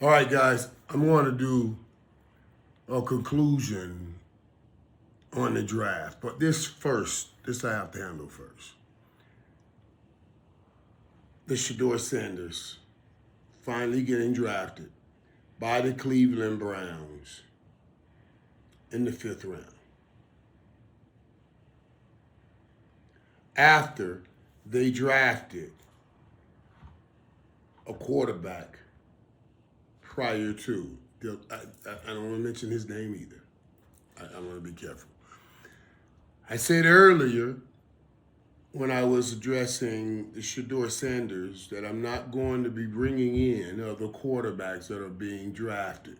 All right, guys, I'm going to do a conclusion on the draft, but this I have to handle first. The Sheduer Sanders finally getting drafted by the Cleveland Browns in the 5th round. After they drafted a quarterback prior to, I don't want to mention his name either. I want to be careful. I said earlier when I was addressing the Sheduer Sanders that I'm not going to be bringing in other quarterbacks that are being drafted.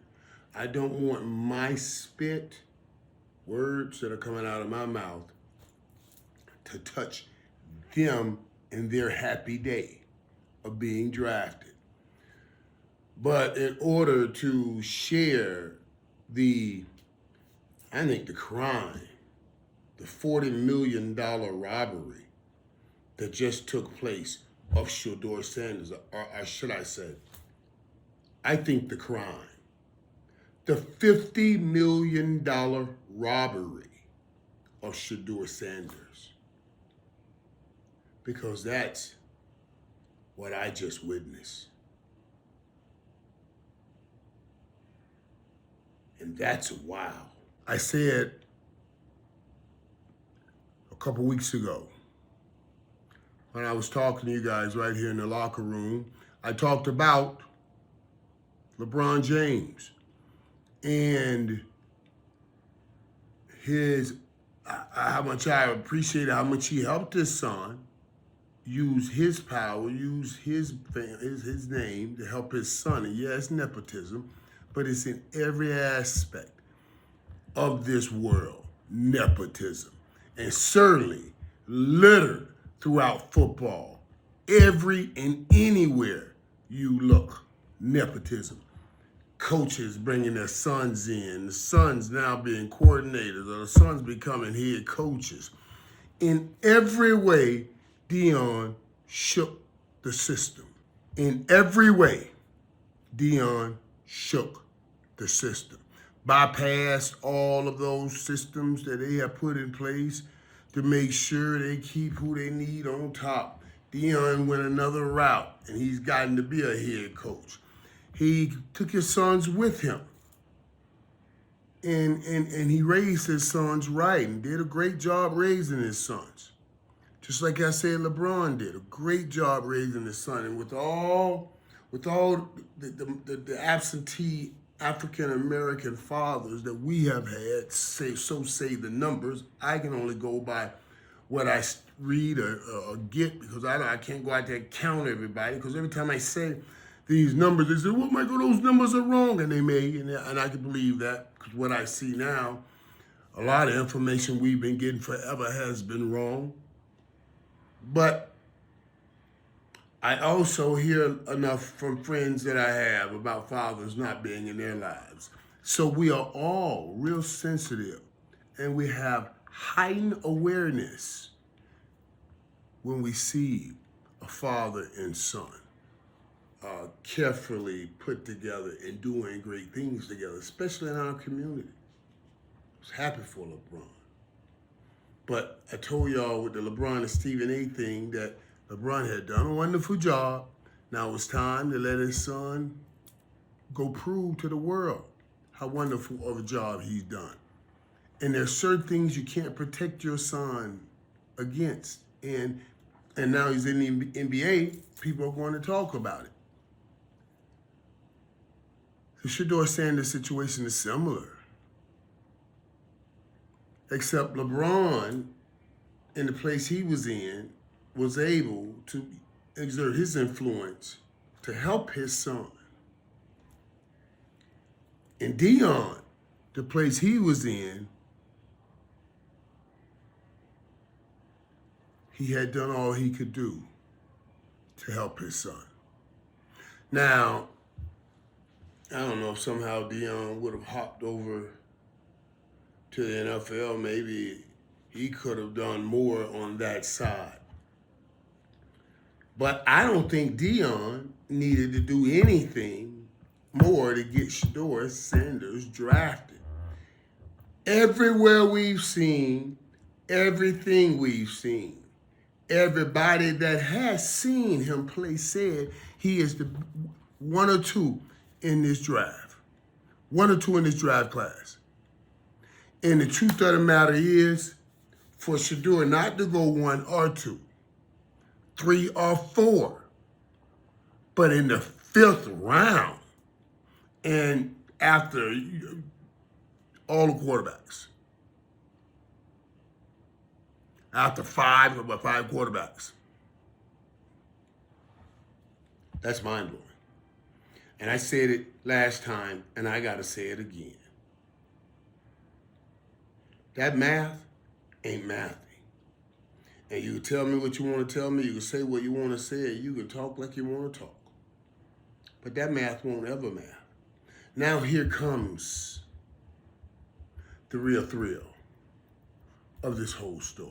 I don't want my spit, words that are coming out of my mouth, to touch them in their happy day of being drafted. But in order to share the crime, the $40 million robbery that just took place of Sheduer Sanders, or should I say, I think the crime, the $50 million robbery of Sheduer Sanders, because that's what I just witnessed. And that's wow. I said a couple weeks ago when I was talking to you guys right here in the locker room, I talked about LeBron James and how much I appreciated how much he helped his son use his power, use his name to help his son. And yeah, it's nepotism, but it's in every aspect of this world, nepotism. And certainly littered throughout football. Every and anywhere you look, nepotism. Coaches bringing their sons in, the sons now being coordinators, or the sons becoming head coaches. In every way, Dion shook the system. In every way, Dion shook the system. Bypassed all of those systems that they have put in place to make sure they keep who they need on top. Dion went another route, and he's gotten to be a head coach. He took his sons with him, and he raised his sons right and did a great job raising his sons. Just like I said, LeBron did a great job raising his son. And with all the absentee African-American fathers that we have had, so say the numbers, I can only go by what I read or get, because I can't go out there and count everybody, because every time I say these numbers, they say, well, Michael, those numbers are wrong, and they may, and I can believe that, because what I see now, a lot of information we've been getting forever has been wrong. But I also hear enough from friends that I have about fathers not being in their lives. So we are all real sensitive, and we have heightened awareness when we see a father and son carefully put together and doing great things together, especially in our community. I was happy for LeBron. But I told y'all with the LeBron and Stephen A thing that LeBron had done a wonderful job. Now it was time to let his son go prove to the world how wonderful of a job he's done. And there's certain things you can't protect your son against. And now he's in the NBA, people are going to talk about it. The Sheduer Sanders situation is similar. Except LeBron, in the place he was in, was able to exert his influence to help his son. And Dion, the place he was in, he had done all he could do to help his son. Now, I don't know if somehow Dion would have hopped over to the NFL. Maybe he could have done more on that side. But I don't think Dion needed to do anything more to get Sheduer Sanders drafted. Everywhere we've seen, everything we've seen, everybody that has seen him play said he is the one or two in this draft. One or two in this draft class. And the truth of the matter is, for Sheduer not to go 1 or 2, 3 or 4, but in the 5th round, and after all the quarterbacks, after 5 quarterbacks, that's mind-blowing. And I said it last time, and I got to say it again. That math ain't mathing. And you can tell me what you want to tell me, you can say what you want to say, you can talk like you want to talk. But that math won't ever math. Now here comes the real thrill of this whole story.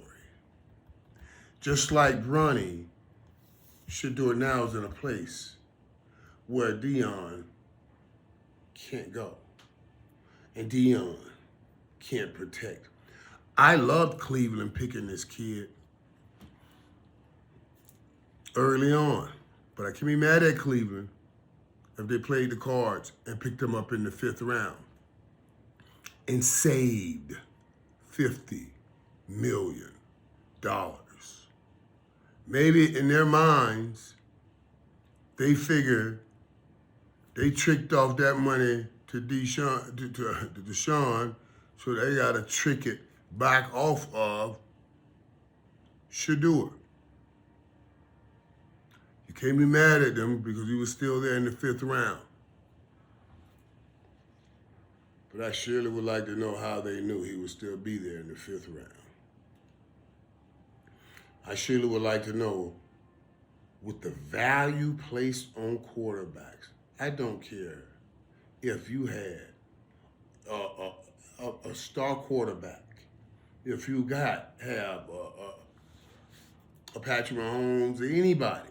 Just like Bronny, Sheduer now is in a place where Dion can't go. And Dion can't protect. I loved Cleveland picking this kid early on, but I can't be mad at Cleveland if they played the cards and picked him up in the 5th round and saved $50 million. Maybe in their minds, they figured they tricked off that money to Deshaun, so they got to trick it back off of Sheduer. You can't be mad at them because he was still there in the 5th round. But I surely would like to know how they knew he would still be there in the 5th round. I surely would like to know, with the value placed on quarterbacks, I don't care if you had a star quarterback, if you have a Patrick Mahomes or anybody,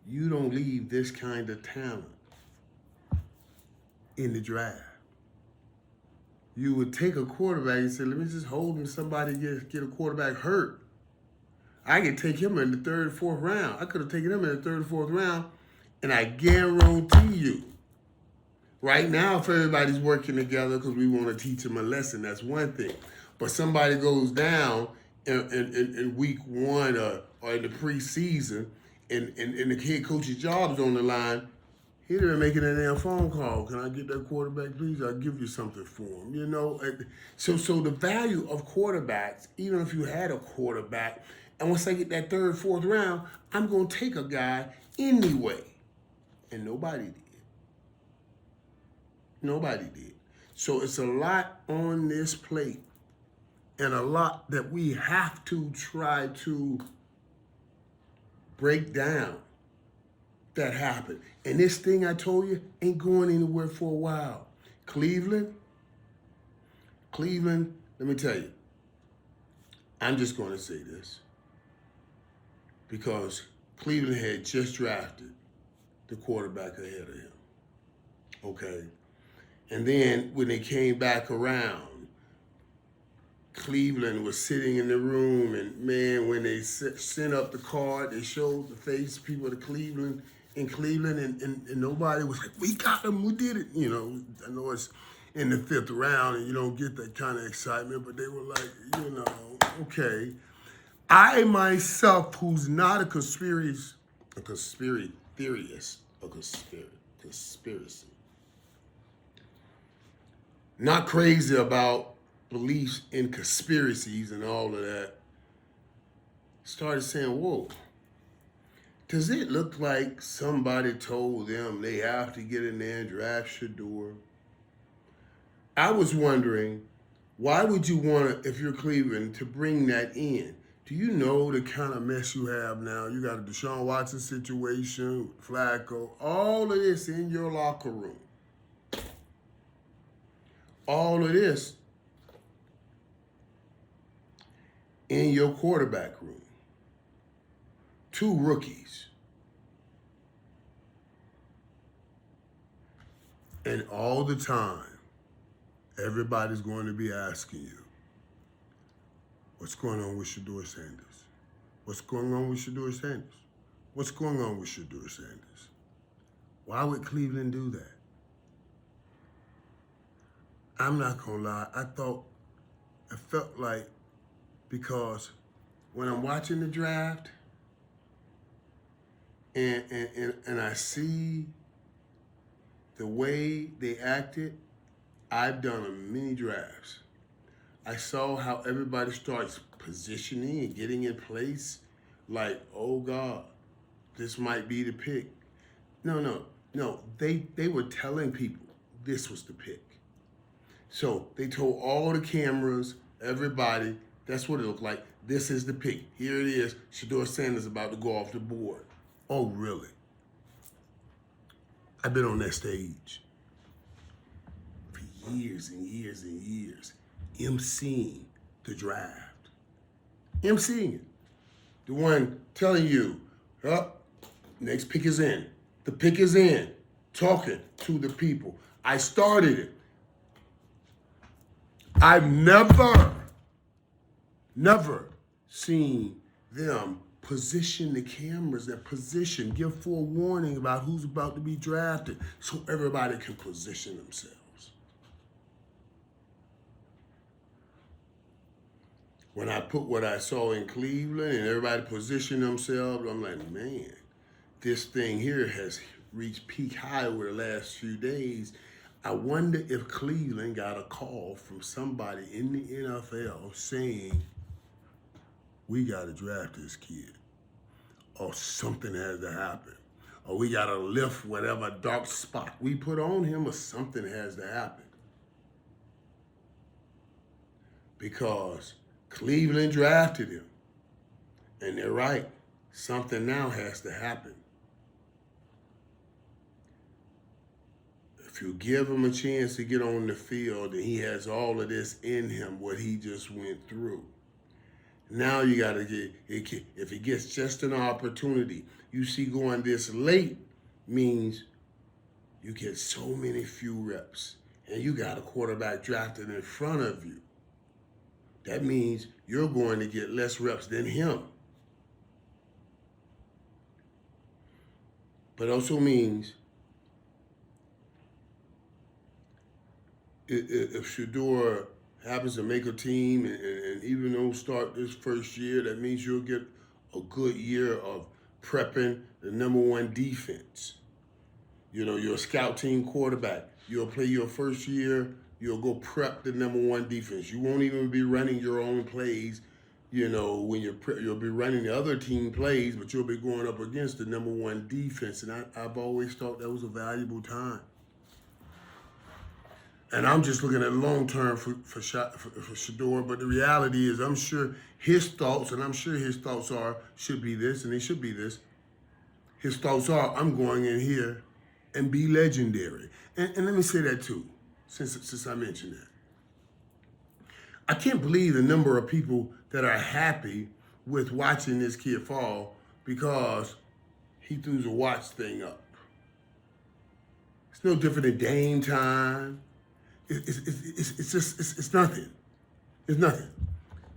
you don't leave this kind of talent in the draft. You would take a quarterback and say, let me just hold him, somebody get a quarterback hurt. I could take him in the 3rd, 4th round. I could have taken him in the 3rd, 4th round, and I guarantee you, right now, if everybody's working together because we want to teach them a lesson, that's one thing. But somebody goes down in week 1 or in the preseason, and the head coach's job is on the line, he didn't make a damn phone call. Can I get that quarterback, please? I'll give you something for him. You know, so the value of quarterbacks, even if you had a quarterback, and once I get that 3rd, 4th round, I'm going to take a guy anyway. And nobody did. Nobody did. So it's a lot on this plate and a lot that we have to try to break down that happened. And this thing I told you ain't going anywhere for a while. Cleveland, let me tell you, I'm just going to say this, because Cleveland had just drafted the quarterback ahead of him, okay? And then when they came back around, Cleveland was sitting in the room, and man, when they sent up the card, they showed the face people of Cleveland, and nobody was like, we got him, we did it. You know, I know it's in the 5th round and you don't get that kind of excitement, but they were like, you know, okay. I myself, who's not a conspiracy theorist, not crazy about beliefs in conspiracies and all of that, started saying, whoa, does it look like somebody told them they have to get in there and draft Sheduer? I was wondering, why would you want to, if you're Cleveland, to bring that in? Do you know the kind of mess you have now? You got a Deshaun Watson situation, Flacco, all of this in your locker room. All of this in your quarterback room. 2 rookies. And all the time, everybody's going to be asking you, what's going on with Sheduer Sanders? What's going on with Sheduer Sanders? What's going on with Sheduer Sanders? Why would Cleveland do that? I'm not gonna lie, I felt like, because when I'm watching the draft and I see the way they acted, I've done many drafts. I saw how everybody starts positioning and getting in place, like, oh God, this might be the pick. No. They were telling people this was the pick. So they told all the cameras, everybody, that's what it looked like. This is the pick. Here it is. Sheduer Sanders about to go off the board. Oh, really? I've been on that stage for years and years and years, emceeing the draft. Emceeing it. The one telling you, oh, next pick is in. The pick is in. Talking to the people. I started it. I've never seen them position the cameras, that position, give forewarning about who's about to be drafted so everybody can position themselves. When I put what I saw in Cleveland and everybody positioned themselves, I'm like, man, this thing here has reached peak high over the last few days. I wonder if Cleveland got a call from somebody in the NFL saying, we got to draft this kid, or something has to happen, or we got to lift whatever dark spot we put on him, or something has to happen. Because Cleveland drafted him, and they're right, something now has to happen. If you give him a chance to get on the field and he has all of this in him, what he just went through, now you got to get, if he gets just an opportunity, you see going this late means you get so many few reps and you got a quarterback drafted in front of you. That means you're going to get less reps than him. But also means if Sheduer happens to make a team and even though start this first year, that means you'll get a good year of prepping the #1 defense. You know, you're a scout team quarterback. You'll play your first year, you'll go prep the #1 defense. You won't even be running your own plays, you know, when you'll be running the other team plays, but you'll be going up against the #1 defense. And I've always thought that was a valuable time. And I'm just looking at long term for Sheduer, but the reality is I'm sure his thoughts, and I'm sure his thoughts are, should be this, and they should be this. His thoughts are, I'm going in here and be legendary. And let me say that too, since I mentioned that. I can't believe the number of people that are happy with watching this kid fall because he threw the watch thing up. It's no different than Dame time. It's nothing. It's nothing.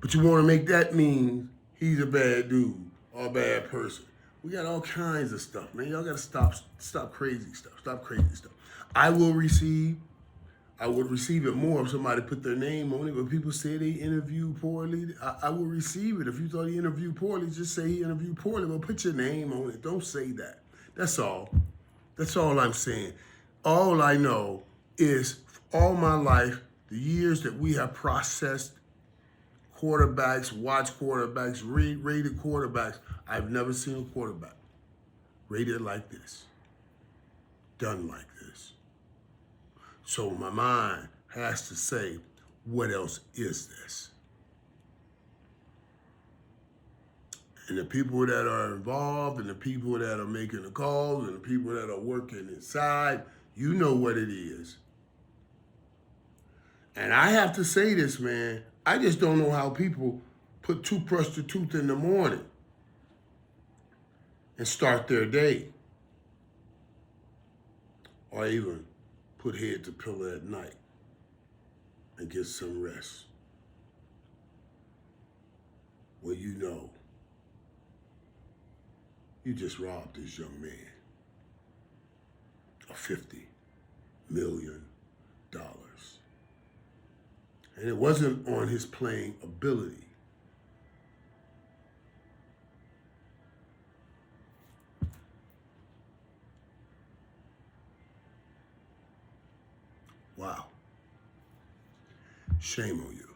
But you want to make that mean he's a bad dude or a bad person. We got all kinds of stuff, man. Y'all got to stop crazy stuff. Stop crazy stuff. I would receive it more if somebody put their name on it, but people say they interviewed poorly. I will receive it. If you thought he interviewed poorly, just say he interviewed poorly, but put your name on it. Don't say that. That's all. That's all I'm saying. All I know is all my life, the years that we have processed quarterbacks, watched quarterbacks, rated quarterbacks, I've never seen a quarterback rated like this, done like this. So my mind has to say, what else is this? And the people that are involved and the people that are making the calls and the people that are working inside, you know what it is. And I have to say this, man, I just don't know how people put toothbrush to tooth in the morning and start their day. Or even put head to pillow at night and get some rest. Well, you know, you just robbed this young man of $50 million. And it wasn't on his playing ability. Wow. Shame on you.